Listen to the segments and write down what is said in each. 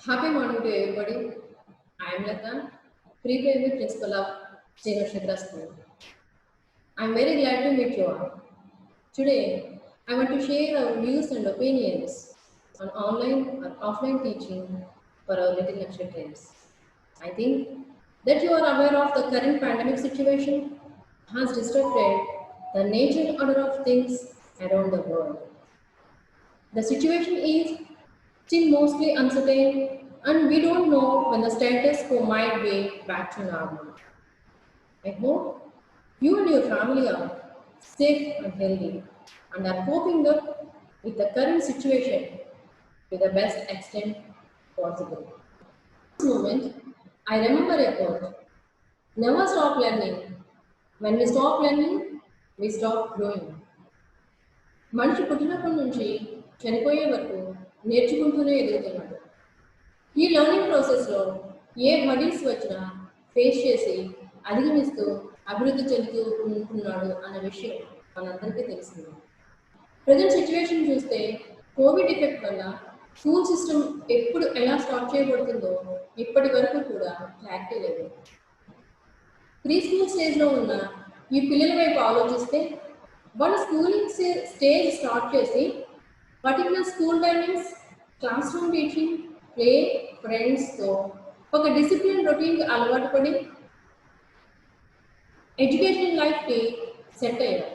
Happy morning to everybody. I am Lata, pre-primary principal of Sri Nakshatra School. I am very glad to meet you all. Today, I want to share our views and opinions on online or offline teaching for our little Nakshatrians. I think that you are aware of the current pandemic situation has disrupted the nature order of things around the world. The situation is still mostly uncertain, and we don't know when the status quo might be back to normal. I hope you and your family are safe and healthy and are coping up with the current situation to the best extent possible. This moment, I remember a quote: never stop learning. When we stop learning, we stop growing. మనిషి పుట్టినప్పటి నుంచి చనిపోయే వరకు నేర్చుకుంటూనే ఎదుగుతున్నాడు. ఈ learning ప్రాసెస్లో ఏ hurdles వచ్చినా face చేసి అధిగమిస్తూ అభివృద్ధి చెందుతూ ఉంటున్నాడు అన్న విషయం మనందరికీ తెలిసింది. ప్రజెంట్ సిచ్యువేషన్ చూస్తే కోవిడ్ ఎఫెక్ట్ వల్ల స్కూల్ సిస్టమ్ ఎప్పుడు ఎలా స్టార్ట్ చేయబడుతుందో ఇప్పటి వరకు కూడా క్లారిటీ లేదు. ప్రీ స్కూల్ స్టేజ్లో ఉన్న ఈ పిల్లల వైపు ఆలోచిస్తే వాళ్ళ స్కూలింగ్ స్టేజ్ స్టార్ట్ చేసి particular school timings, class room teaching, play, ఫ్రెండ్స్తో ఒక డిసిప్లిన్ రొటీన్కి అలవాటు పడి ఎడ్యుకేషన్ లైఫ్కి సెట్ అయ్యారు.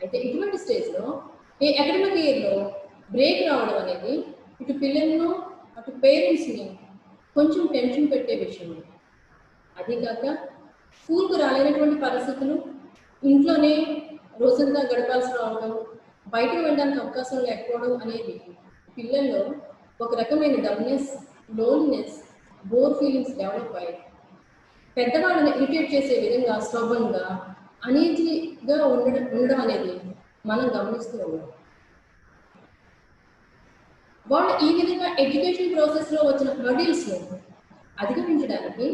అయితే ఇటువంటి స్టేజ్లో ఈ అకాడమిక్ ఇయర్లో బ్రేక్ రావడం అనేది ఇటు పిల్లలను అటు పేరెంట్స్ని కొంచెం టెన్షన్ పెట్టే విషయం. అది కాక స్కూల్కు రాలేనటువంటి పరిస్థితులు, ఇంట్లోనే రోజంతా గడపాల్సి రావడం, బయటకు వెళ్ళడానికి అవకాశం లేకపోవడం అనేది పిల్లల్లో ఒక రకమైన dumbness, loneliness, bore feelings develop అయ్యాయి. పెద్దవాళ్ళని ఇరిటేట్ చేసే విధంగా స్ట్రబన్గా, అనీజీగా ఉండడం అనేది మనం గమనిస్తూ ఉన్నాం. వాళ్ళు ఈ విధంగా ఎడ్యుకేషన్ ప్రాసెస్లో వచ్చిన హర్డిల్స్ను అధిగమించడానికి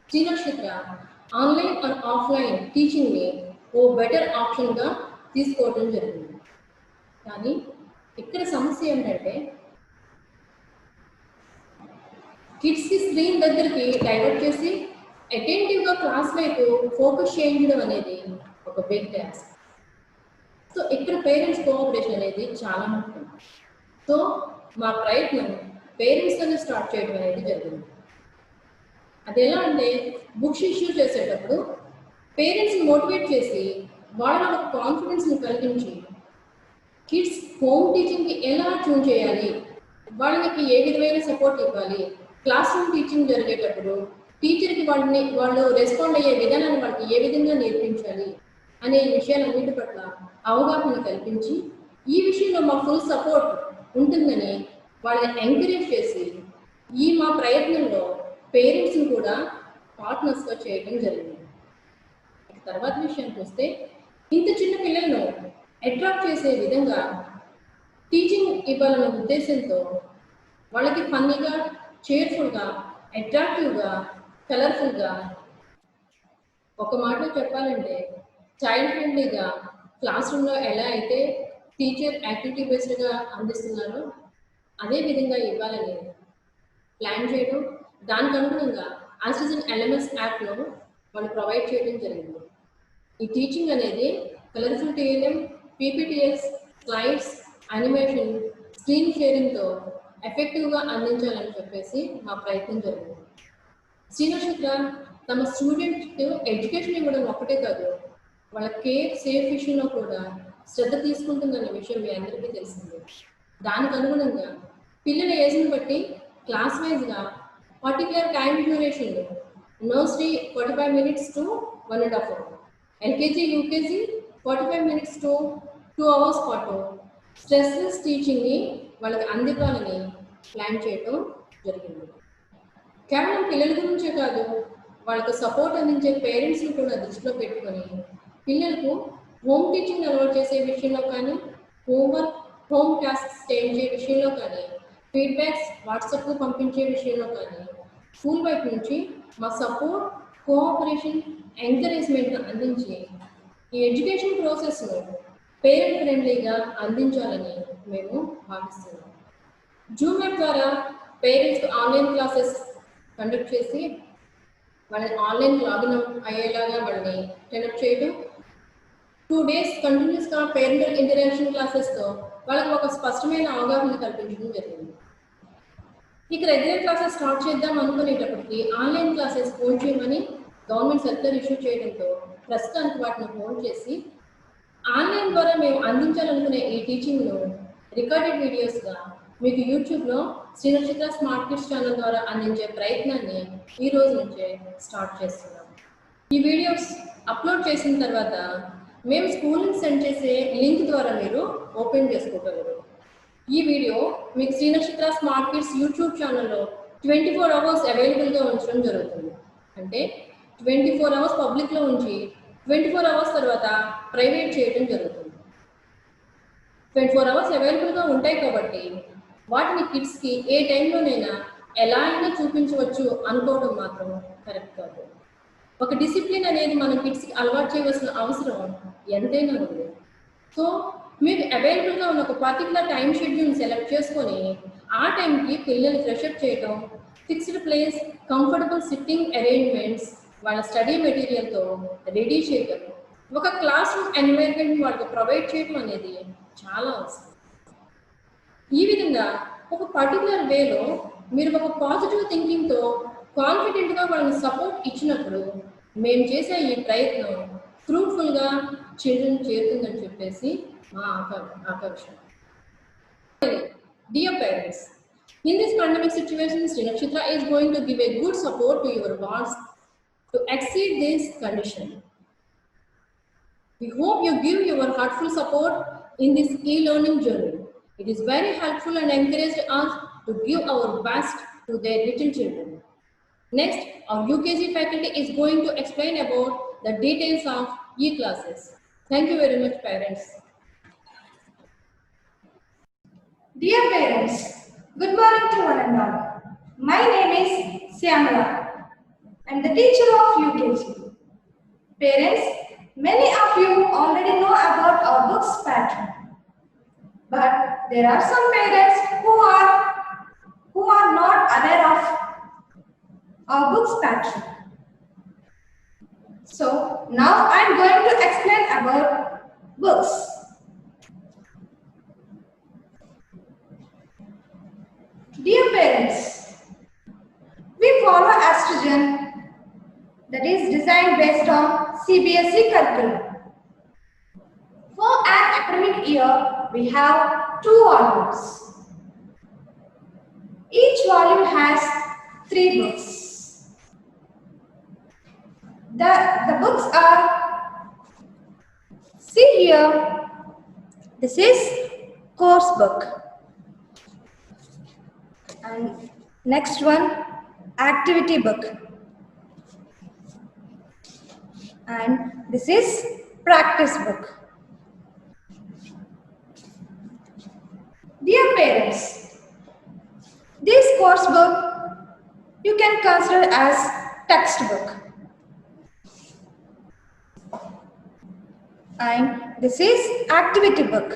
Shri Nakshatra online and offline టీచింగ్ని ఓ బెటర్ ఆప్షన్గా తీసుకోవడం జరిగింది. కానీ ఇక్కడ సమస్య ఏంటంటే కిడ్స్కి స్క్రీన్ దగ్గరికి డైవర్ట్ చేసి అటెంటివ్గా క్లాస్ వైపు ఫోకస్ చేయించడం అనేది ఒక బిగ్ టాస్క్. సో ఇక్కడ పేరెంట్స్ కోఆపరేషన్ అనేది చాలా ముఖ్యం. సో మా ప్రయత్నం పేరెంట్స్తోనే స్టార్ట్ చేయడం అనేది జరిగింది. అది ఎలా అంటే బుక్స్ ఇష్యూ చేసేటప్పుడు పేరెంట్స్ని మోటివేట్ చేసి వాళ్ళ కాన్ఫిడెన్స్ని కలిగించి కిడ్స్ హోమ్ టీచింగ్కి ఎలా ట్యూన్ చేయాలి, వాళ్ళకి ఏ విధమైన సపోర్ట్ ఇవ్వాలి, క్లాస్ రూమ్ టీచింగ్ జరిగేటప్పుడు టీచర్కి వాళ్ళు రెస్పాండ్ అయ్యే విధానాన్ని వాళ్ళకి ఏ విధంగా నేర్పించాలి అనే విషయాలన్నిటి పట్ల అవగాహన కల్పించి ఈ విషయంలో మా ఫుల్ సపోర్ట్ ఉంటుందని వాళ్ళని ఎంకరేజ్ చేసి ఈ మా ప్రయత్నంలో పేరెంట్స్ని కూడా పార్ట్నర్స్గా చేయడం జరిగింది. తర్వాత విషయానికి వస్తే ఇంత చిన్న పిల్లలను అట్రాక్ట్ చేసే విధంగా టీచింగ్ ఇవ్వాలన్న ఉద్దేశంతో వాళ్ళకి ఫన్నీగా, చేర్ఫుల్గా, అట్రాక్టివ్గా, కలర్ఫుల్గా, ఒక మాట చెప్పాలంటే చైల్డ్ ఫ్రెండ్లీగా క్లాస్ రూమ్లో ఎలా అయితే టీచర్ యాక్టివిటీ బేస్డ్గా అందిస్తున్నారో అదే విధంగా ఇవ్వాలని ప్లాన్ చేయడం, దానికి అనుగుణంగా ఆక్సిజన్ ఎల్ఎంఎస్ యాప్లో వాళ్ళు ప్రొవైడ్ చేయడం జరిగింది. ఈ టీచింగ్ అనేది colourful TLM, PPTs, slides, animation, screen షేరింగ్తో ఎఫెక్టివ్గా అందించాలని చెప్పేసి మా ప్రయత్నం జరిగింది. శ్రీ నక్షత్ర తమ స్టూడెంట్కి ఎడ్యుకేషన్ ఇవ్వడం ఒక్కటే కాదు, వాళ్ళ కేర్, సేఫ్ విషయంలో కూడా శ్రద్ధ తీసుకుంటుందన్న విషయం మీ అందరికీ తెలిసింది. దానికి అనుగుణంగా పిల్లల ఏజ్ని బట్టి క్లాస్ వైజ్గా particular time duration nursery 45 minutes to 1.5 hours, LKG, UKG 45 minutes to 2 hours పాటు స్ట్రెస్లెస్ టీచింగ్ని వాళ్ళకి అందివ్వాలని ప్లాన్ చేయడం జరిగింది. కేవలం పిల్లల గురించే కాదు, వాళ్ళకు సపోర్ట్ అందించే పేరెంట్స్ని కూడా దృష్టిలో పెట్టుకొని పిల్లలకు హోమ్ టీచింగ్ అలవాటు చేసే విషయంలో కానీ, హోంవర్క్, హోమ్ టాస్క్స్ చేయించే విషయంలో కానీ, ఫీడ్బ్యాక్స్ వాట్సాప్కు పంపించే విషయంలో కానీ స్కూల్ వైపు నుంచి మా సపోర్ట్, కోఆపరేషన్, ఎంకరేజ్మెంట్ అందించి ఈ ఎడ్యుకేషన్ ప్రాసెస్ను పేరెంట్ ఫ్రెండ్లీగా అందించాలని మేము భావిస్తున్నాం. జూమ్ యాప్ ద్వారా పేరెంట్స్కి ఆన్లైన్ క్లాసెస్ కండక్ట్ చేసి వాళ్ళని ఆన్లైన్ లాగిన్ అయ్యేలాగా వాళ్ళని ట్రైనప్ చేయడం, 2 days కంటిన్యూస్గా పేరెంటల్ ఇంటరాక్షన్ క్లాసెస్తో వాళ్ళకి ఒక స్పష్టమైన అవగాహన కల్పించడం జరిగింది. ఇక రెగ్యులర్ క్లాసెస్ స్టార్ట్ చేద్దాం అనుకునేటప్పటికి ఆన్లైన్ క్లాసెస్ హోల్డ్ చేయమని గవర్నమెంట్ సర్క్యులర్ ఇష్యూ చేయడంతో ప్రస్తుతానికి వాటిని హోల్డ్ చేసి ఆన్లైన్ ద్వారా మేము అందించాలనుకునే ఈ టీచింగ్ను రికార్డెడ్ వీడియోస్గా మీకు యూట్యూబ్లో శ్రీనక్షత్ర స్మార్ట్ కిడ్స్ ఛానల్ ద్వారా అందించే ప్రయత్నాన్ని ఈ రోజు నుంచే స్టార్ట్ చేస్తున్నాం. ఈ వీడియోస్ అప్లోడ్ చేసిన తర్వాత మేము స్కూల్ నుంచి సెండ్ చేసే లింక్ ద్వారా మీరు ఓపెన్ చేసుకోగలరు. ఈ వీడియో మీకు శ్రీనక్షత్ర స్మార్ట్ కిడ్స్ యూట్యూబ్ ఛానల్లో 24 hours అవైలబుల్గా ఉంచడం జరుగుతుంది. అంటే 24 hours పబ్లిక్లో ఉంచి 24 hours తర్వాత ప్రైవేట్ చేయడం జరుగుతుంది. 24 hours అవైలబుల్గా ఉంటాయి కాబట్టి వాటిని కిడ్స్కి ఏ టైంలోనైనా ఎలా అయినా చూపించవచ్చు అనుకోవడం మాత్రం కరెక్ట్ కాదు. ఒక డిసిప్లిన్ అనేది మన కిడ్స్కి అలవాటు చేయవలసిన అవసరం ఎంతైనా ఉంది. సో మీకు అవైలబుల్గా ఉన్న ఒక పర్టికులర్ టైం షెడ్యూల్ని సెలెక్ట్ చేసుకొని ఆ టైంకి పిల్లల్ని ఫ్రెషప్ చేయడం, fixed place, comfortable sitting arrangements, వాళ్ళ స్టడీ మెటీరియల్తో రెడీ చేయడం, ఒక క్లాస్ రూమ్ ఎన్వైర్న్మెంట్ వాళ్ళకి ప్రొవైడ్ చేయడం అనేది చాలా అవసరం. ఈ విధంగా ఒక పర్టికులర్ వేలో మీరు ఒక పాజిటివ్ థింకింగ్తో కాన్ఫిడెంట్గా వాళ్ళని సపోర్ట్ ఇచ్చినప్పుడు మేము చేసే ఈ ప్రయత్నం ఫ్రూట్ఫుల్గా చిల్డ్రన్ చేరుతుందని చెప్పేసి మా ఆకాంక్ష. Dear parents, in this pandemic situation, Srinakshatra is going to give a good support to your wards to exceed this condition. We hope you give your heartful support in this e-learning journey. It is very helpful and encouraged us to give our best to their little children. Next, our UKG faculty is going to explain about the details of e-classes. Thank you very much, parents. Dear parents, good morning to one and all. My name is Syamala. I am the teacher of UKG. Parents, many of you already know about our books pattern. But there are some parents who are not aware of our books pattern. So now I am going to explain about books. Dear parents, we follow Astrogen, that is designed based on CBSE curriculum. For an academic year, we have 2 volumes. Each volume has 3 books. The books are, see here, this is course book. And next one, activity book. And this is practice book. Dear parents, this course book you can consider as textbook. And this is activity book.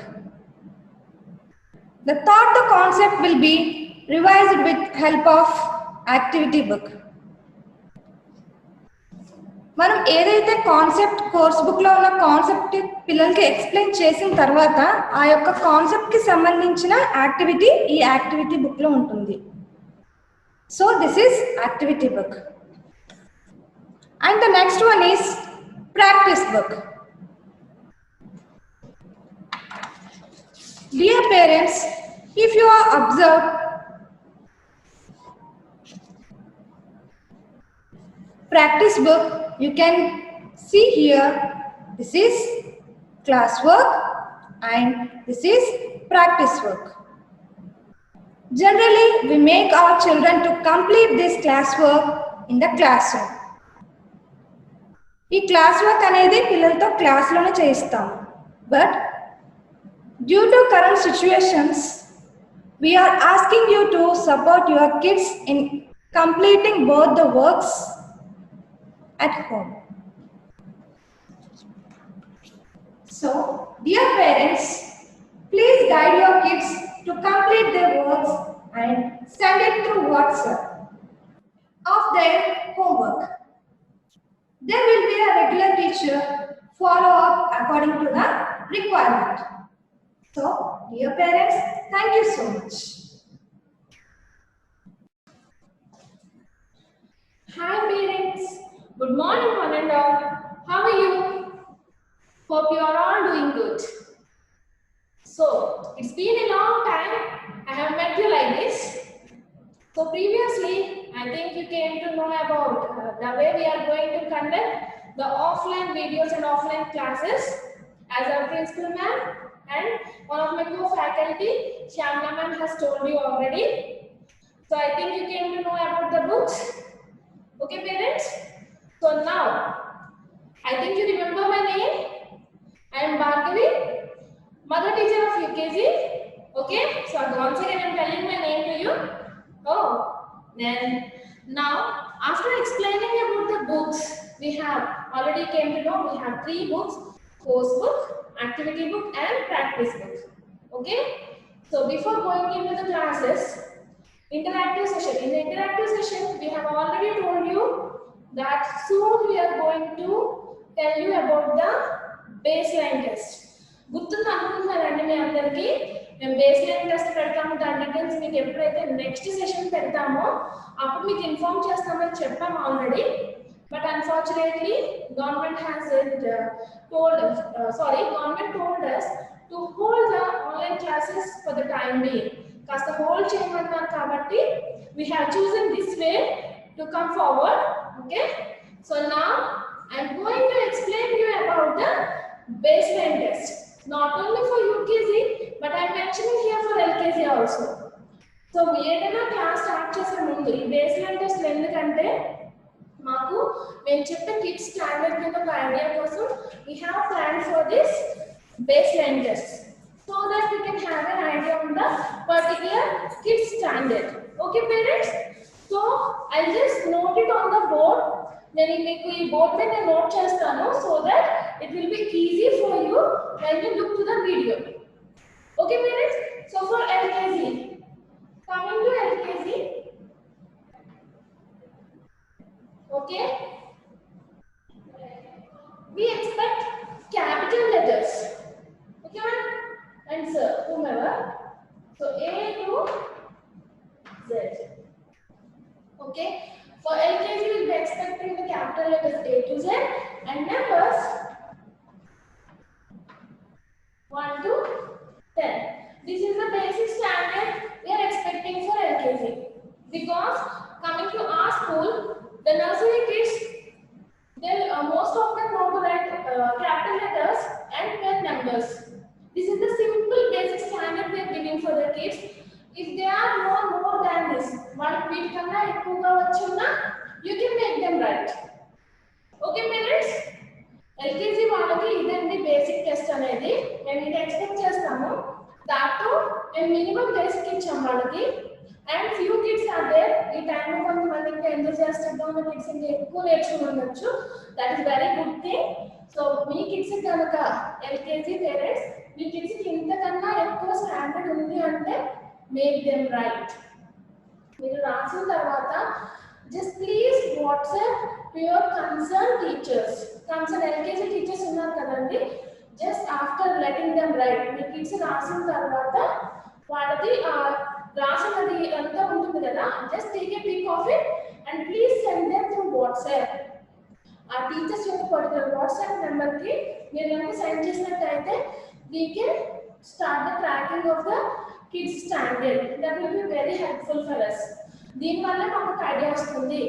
The thought, the concept will be revised with help of activity book. మనం ఏదైతే concept course బుక్లో ఉన్న concept పిల్లలకి explain చేసిన తర్వాత ఆ యొక్క కాన్సెప్ట్కి సంబంధించిన యాక్టివిటీ ఈ యాక్టివిటీ బుక్లో ఉంటుంది. So this is activity book. And the next one is practice book. Dear parents, if you are observed, practice book, you can see here, this is classwork and this is practice work. Generally, we make our children to complete this classwork in the classroom. ఈ class work అనేది పిల్లలతో క్లాస్లోనే చేయిస్తాం. But due to current situations, we are asking you to support your kids in completing both the works at home. So, dear parents, please guide your kids to complete their works and send it through WhatsApp of their homework. There will be a regular teacher follow up according to the requirement. So, dear parents, thank you so much. Hi parents, good morning one and all. How are you? Hope you are all doing good. So, it's been a long time I have met you like this. So previously, I think you came to know about the way we are going to conduct the offline videos and offline classes as our principal ma'am and one of my co-faculty, Shyamla ma'am has told you already. So I think you came to know about the books. Okay parents? So now, I think you remember my name. I am Bhargavi, mother teacher of UKG. Okay, so once again I am telling my name to you. Oh, then now after explaining about the books, we have already came to know we have 3 books: course book, activity book, and practice book. Okay, so before going into the classes, interactive session. In the interactive session, we have already told you that soon we are going to tell you about the baseline test. గుర్తుంది అనుకుంటున్నారండి మీ అందరికీ మేము baseline test పెడతాము దాని details మీకు ఎప్పుడైతే next session పెడతామో అప్పుడు మీకు ఇన్ఫార్మ్ చేస్తామని చెప్పాము already but unfortunately government has government told us to hold the online classes for the time being. కాస్త హోల్డ్ చేయమన్నారు కాబట్టి we have chosen this way to come forward. Okay, so now I'm going to explain you about the baseline test, not only for UKG but I'm mentioning here for LKG also. So ఏదైనా class start చేసే ముందు ఈ baseline test ఎందుకంటే మాకు మేము చెప్పే kids standard మీద ఒక ఐడియా కోసం we have planned for this baseline test so that we can have an idea on the particular kids standard. Okay parents, so I'll just note it on the board. నేను మీకు ఈ board మీద note చేస్తాను so that it will be easy for you when you look to the video. Okay parents, so for LKG, coming to LKG, okay, we expect capital letters. Okay ma'am and sir, whomever. So A to Z. Okay, for LKG we will be expecting the capital letters A to Z and numbers 1 to 10. This is the basic standard we are expecting for LKG because coming to our school, the nursery kids, most of them know to write capital letters and pen numbers. This is the simple basic standard they are giving for the kids. If they are more than this, one week kanna ekkuva vachuna, you can make them right. Okay parents, LKG వాళ్ళకి ఇదండి basic test అనేది మేము ఇది expect చేస్తాము. దాంతో మేము minimum basic ఇచ్చాం వాళ్ళకి and few kids are there ఈ టైంలో కొంతమంది ఇంకా ఎంతూజియాస్టిక్గా ఉన్న కిడ్స్ ఇంకా ఎక్కువ నేర్చుకుని ఉండొచ్చు. That is very good thing. So me kids కనుక ఎల్కేజీ పేరెంట్స్ మీ కిడ్స్కి ఇంతకన్నా ఎక్కువ స్టాండర్డ్ ఉంది అంటే మేక్ దెమ్ రైట్. మీరు రాసిన తర్వాత just please WhatsApp to your concerned teachers. Concerned LKG teachers ఉన్నారు కదండి, just after letting them write మీ కిడ్స్ రాసిన తర్వాత వాళ్ళది రాసినది అంతా ఉంటుంది కదా, just take a pic of it and please send them through WhatsApp. ఆ టీచర్స్ యొక్క పర్టికులర్ వాట్సాప్ నెంబర్కి మీరు కనుక సెండ్ చేసినట్టయితే we can start the tracking of the kids standard. That will be very helpful for us. దీనివల్ల మాకు ఒక idea వస్తుంది.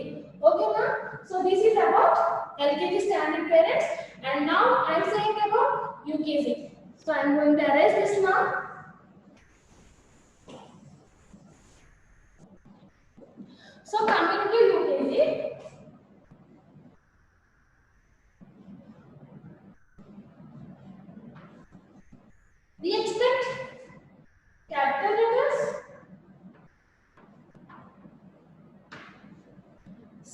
ఓకేనా? So this is about LKG standard parents and now I am saying about UKG. So I am going to erase this now. So coming to UKG, we expect capital letters,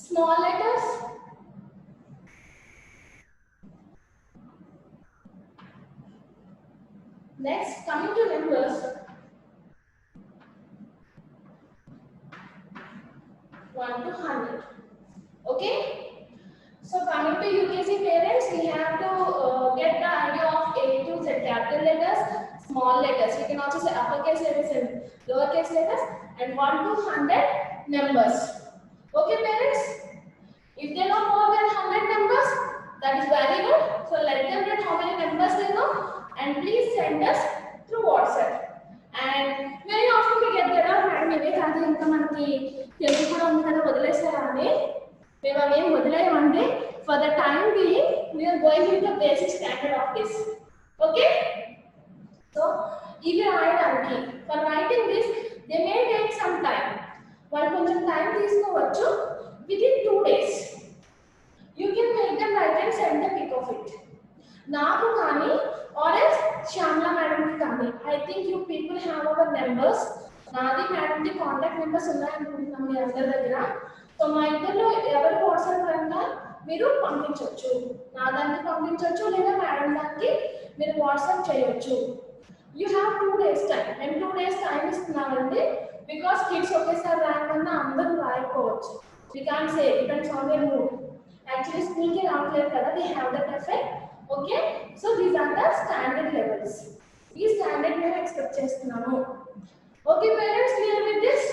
small letters, next coming to numbers, 1 to 100. Okay? So coming to UKG parents, we have to get the idea of A to Z, capital letters, small letters. We can also say uppercase letters and lowercase letters, and 1 to 100 numbers. Okay parents? If they know more than 100 numbers, that is very good. So let them read how many numbers they know, and please send us through WhatsApp. And very often we get that madam ఇవే కాదు ఇంకా మనకి తెలుగు కూడా ఉంది కదా వదిలేసారా అని మేము అవేం వదిలేయమంటే for the time being we are going with the basic standard of this. Okay? So ఇవి రాయడానికి for writing this they may take some time. వాళ్ళు కొంచెం టైం తీసుకోవచ్చు. Within 2 days you can make them write and send the pic of it. Naaku kani or else Shyamla madam ki kani. I think you people have our numbers. Nadi madam di contact numbers unnai anukuntunna mi andar daggara. So ma iddarlo evaru WhatsApp ranna మీరు పంపించొచ్చు. నా దానికి పంపించొచ్చు లేదా madam దానికి మీరు WhatsApp చేయొచ్చు. You have 2 days time. నేను 2 days time ఇస్తున్నానండి because kids ఒకేసారి రాయకుండా అందరూ రాయకపోవచ్చు. We can't say, depends on their mood. Actually, school ke raavaledu kada, they have that effect. Okay, so these are the standard levels. These standard we expect chestunnanu. Okay parents, clear with this?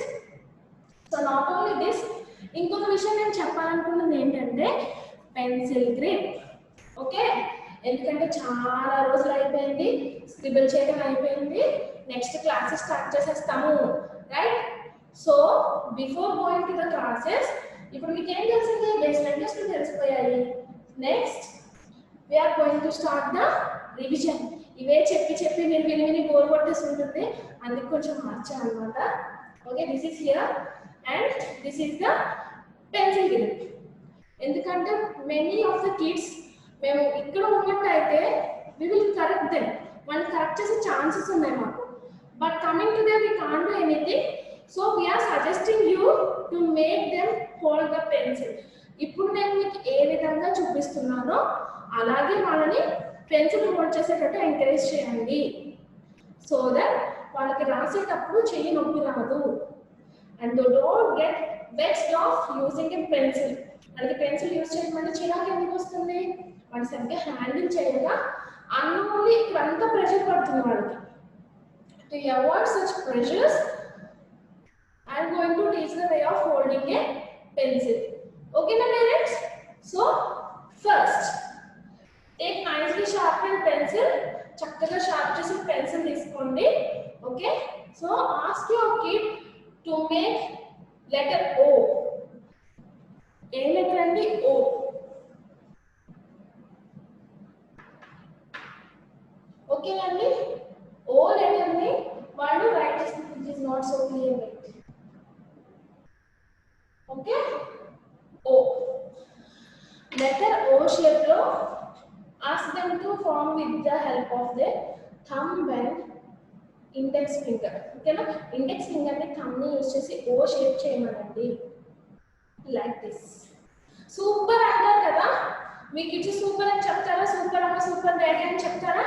So not only this, inkoka vishayam nenu cheppalanukunnadi entante pencil grip. Okay, ఎందుకంటే చాలా రోజులు అయిపోయింది, scribble చేయడం అయిపోయింది, next classes start చేసేస్తాము, right? So before going to the classes ఇప్పుడు మీకు ఏం తెలిసింది? బేస్లైన్ టెస్ట్ తెలిసిపోయాయి. Next we're going to start the revision. ఇవే చెప్పి నేను విని బోర్ కొట్టేసి ఉంటుంది, అందుకు కొంచెం మార్చాను అనమాట. Okay, this is here and this is the pencil grip. ఎందుకంటే మెనీ ఆఫ్ ద కిడ్స్ మేము ఇక్కడ ఉన్నట్టయితే వి విల్ కరెక్ట్ దెమ్, వాళ్ళు కరెక్ట్ చేసే ఛాన్సెస్ ఉన్నాయి మాకు. But coming to there we can't do anything. So we're suggesting you to make them hold the pencil. ఇప్పుడు నేను మీకు ఏ విధంగా చూపిస్తున్నానో అలాగే వాళ్ళని పెన్సిల్ హోల్డ్ చేసేటట్టు ఎంకరేజ్ చేయండి. సో దట్ వాళ్ళకి రాసేటప్పుడు చెయ్యి నొప్పి రాదు. And don't get vexed of using a pencil. వాళ్ళకి పెన్సిల్ యూజ్ చేయమంటే చిరాకు ఎందుకు వస్తుంది? వాళ్ళు సరిగ్గా హ్యాండిల్ చేయగా అన్నోన్లీ ఇక్కడంతా ప్రెషర్ పడుతుంది వాళ్ళకి. To avoid such pressures I am going to teach the way of holding a pencil. Okay, na parents? So first, take nicely sharpened pencil. Chakkaga sharp chesi pencil iskondi. Okay? So ask your kid to make letter O. A letter andi O. Okay, andi O letter ni vallu write chesi, which is not so clear. Okay, O. Letter O shape lo ask them to form with the help of their thumb and index finger. Okay na? Index finger ni thumb ni use chesi O shape cheyamanandi like this. Super antaru kada, me kids super అని చెప్తారా? Super అమ్మ, super daddy అని చెప్తారా?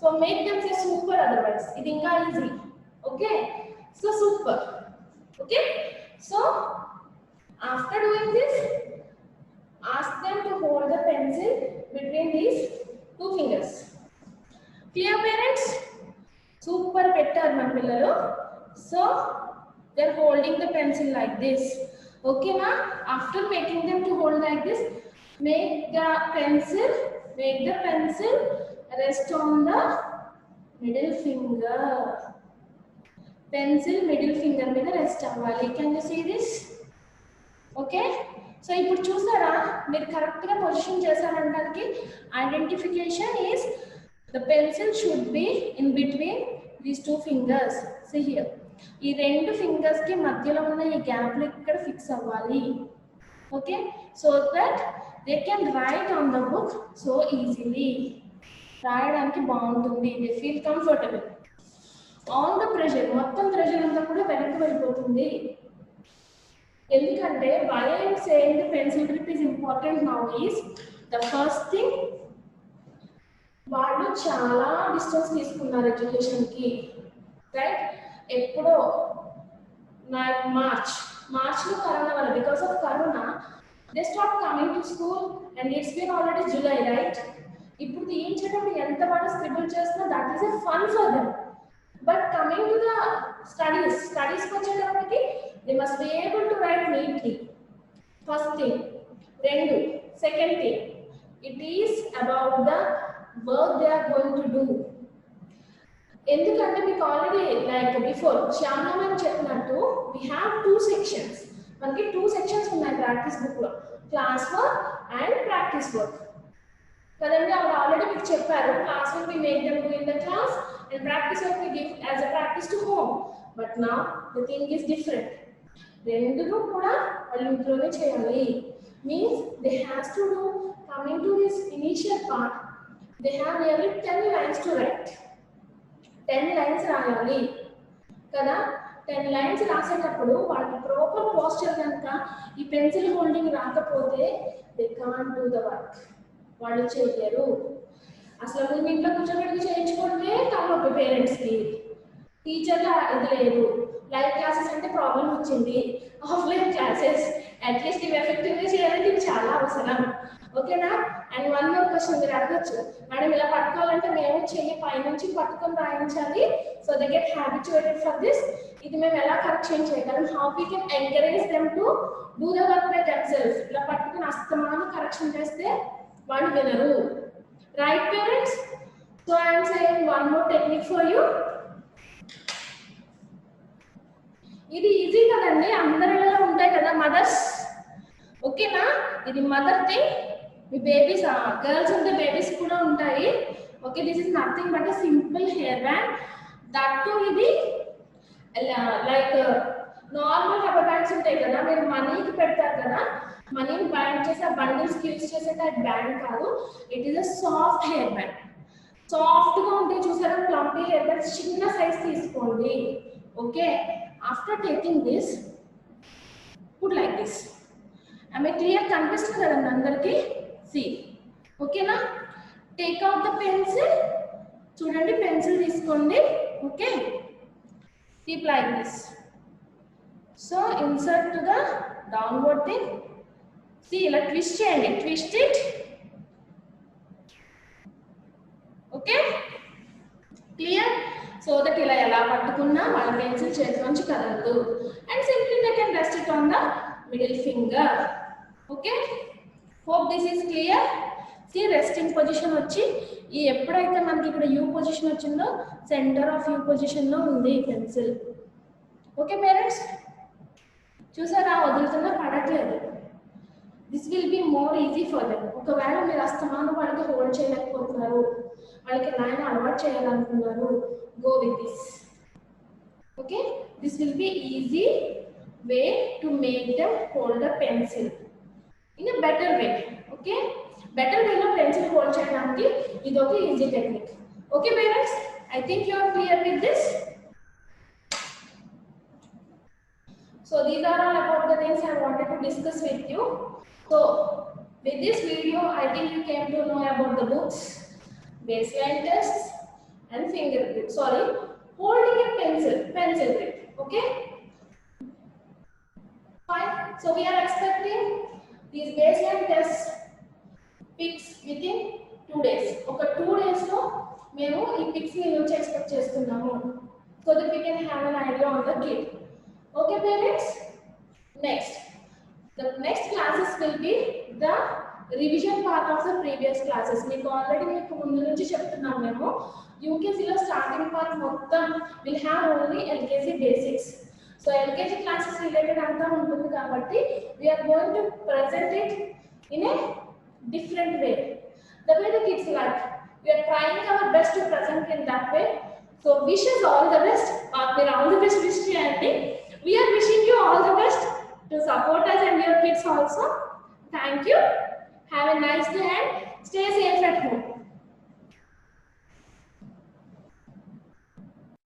So make them సే super, otherwise ఇది ఇంకా easy. Okay, so super. Okay, so after doing this, ask them to hold the pencil between these 2 fingers. Clear parents? Super better man pillalu. So they are holding the pencil like this. Okay na? After making them to hold like this, make the pencil rest on the middle finger. Pencil middle finger మీద rest అవ్వాలి. Can you see this? Okay, so ఇప్పుడు చూసారా మీరు కరెక్ట్గా position చేశారనడానికి identification is the pencil should be in between these 2 fingers. See here, ఈ 2 ఫింగర్స్కి మధ్యలో ఉన్న ఈ గ్యాప్లు ఇక్కడ ఫిక్స్ అవ్వాలి. Okay, so that they can write on the book so easily. రాయడానికి బాగుంటుంది, they feel comfortable. All the pressure, మొత్తం ప్రెషర్ అంతా కూడా వెనక్కి వెళ్ళిపోతుంది. ఎందుకంటే why I am saying the pencil grip is important now is the first thing, వాళ్ళు చాలా డిస్టెన్స్ తీసుకున్నారు ఎడ్యుకేషన్కి, రైట్? ఎప్పుడో మార్చ్లో కరోనా వల్ల, because because of Corona, they stopped coming to school and it's been already July, right? ఇప్పుడు తీయించేటప్పుడు ఎంత బాగా స్క్రిబుల్ చేస్తున్నా that is a fun for them. But coming to the స్టడీస్కి వచ్చేటప్పటికి they must be able to write neatly. First thing. రెండు, second thing, it is about the work they are going to do. ఎందుకంటే మీకు already like before Shyamala ma'am చెప్పినట్టు we have 2 sections. మనకి 2 sections ఉన్నాయి practice బుక్లో, class work and practice work కదండి. ఆవిడ already మీకు చెప్పారు, class work we make them do in the class and practice work we give as a practice to home. But now the thing is different. రెండును కూడా వాళ్ళు ఇంట్లోనే చేయాలి. Means they has to do, coming to this initial part, they have nearly 10 lines to write. 10 lines రాయాలి కదా. 10 lines రాసేటప్పుడు వాళ్ళకి proper posture కనుక ఈ పెన్సిల్ హోల్డింగ్ రాకపోతే they can't do the work. వాళ్ళు చేయరు. అసలు మీరు ఇంట్లో కూర్చోబెట్టి చేయించుకుంటే తలనొప్పి పేరెంట్స్కి. టీచర్లు ఇది లేదు. లైవ్ క్లాసెస్ అంటే ప్రాబ్లం వచ్చింది. ఆఫ్లైన్ క్లాసెస్ అట్లీస్ట్ ఇవి ఎఫెక్టివ్గా చేయాలంటే ఇది చాలా అవసరం. ఓకేనా? అండ్ వన్ మోర్ క్వశ్చన్ మీరు అడగచ్చు, మేడం ఇలా పట్టుకోవాలంటే మేము చెయ్యి పైనుంచి పట్టుకొని రాయించాలి, so they get habituated for this. ఇది మేము ఎలా కరెక్షన్ చేయగలం? How we can encourage them to do the work by themself. ఇలా పట్టుకుని అస్తమానం కరెక్షన్ చేస్తే వాళ్ళు వినరు. Right parents? So I'm saying one more technique for you. ఇది ఈజీ కదండి, అందరిలో ఉంటాయి కదా మదర్స్. ఓకేనా? ఇది మదర్ థింగ్. మీ బేబీస్ గర్ల్స్ ఉంటే బేబీస్ కూడా ఉంటాయి. Okay, this is nothing but a simple hair band. That to ఇది లైక్ నార్మల్ రబ్బర్ బ్యాండ్స్ ఉంటాయి కదా, మీరు మనీకి పెడతారు కదా, మనీని బ్యాండ్ చేసి ఆ బండిల్స్ యూజ్ చేసే టైప్ బ్యాండ్ కాదు. It is a soft hair band. సాఫ్ట్గా ఉంటాయి చూసారా ప్లంపీ హెయిర్ బ్యాండ్స్. చిన్న సైజ్ తీసుకోండి. Okay, after taking this put like this. ఆమె క్లియర్ కనిపిస్తుంది కదండి అందరికి. సి, ఓకేనా? Take out the pencil. చూడండి, పెన్సిల్ తీసుకోండి. Okay, keep like this. So insert to the downward thing. See, ఇలా ట్విస్ట్ చేయండి. Twist it. Okay, clear? So that ఇలా ఎలా పట్టుకున్నా వాళ్ళ పెన్సిల్ చేతిలోంచి కదలదు. And simply they can rest it on the middle finger. Okay, hope this is clear. See, resting position వచ్చి ఈ ఎప్పుడైతే మనకి ఇక్కడ యూ పొజిషన్ వచ్చిందో సెంటర్ ఆఫ్ యూ పొజిషన్లో ఉంది పెన్సిల్. ఓకే పేరెంట్స్, చూసారా వదులుతున్నా పడట్లేదు. This will be more easy for them. ఒకవేళ మీరు అస్తమానం వాళ్ళకి హోల్డ్ చేయలేకపోతున్నారు, వాళ్ళకి లైన్ అలవాటు చేయాలనుకున్నారు, go with this. Okay, this will be easy way to make them hold the pencil in a better way. Okay, better way lo pencil hold cheyadaniki ido oka easy technique. Okay parents, I think you are clear with this. So these are all about the things I wanted to discuss with you. So with this video I think you came to know about the books, baseline tests and finger grip. Sorry, holding a pencil grip. Okay, fine. So we are expecting these baseline tests pics within 2 days. Okay, 2 days lo memu ee pics ni nunchi expect chestunnamo, so that we can have an idea on the kit. Okay parents, the next classes will be the revision part of the previous classes. మీకు already మీకు ముందు నుంచి చెప్తున్నాం మేము, యూకేజీలో starting part మొత్తం will have only LKG basics. So LKG classes related అంతా ఉంటుంది కాబట్టి we're going to present it in a different way, the way the kids like. We're trying our best to present in that way. So wishes all the best. మీరు all the best wish చేయండి. We're wishing you all the best to support us and your kids also. Thank you. Have a nice day and stay safe at home.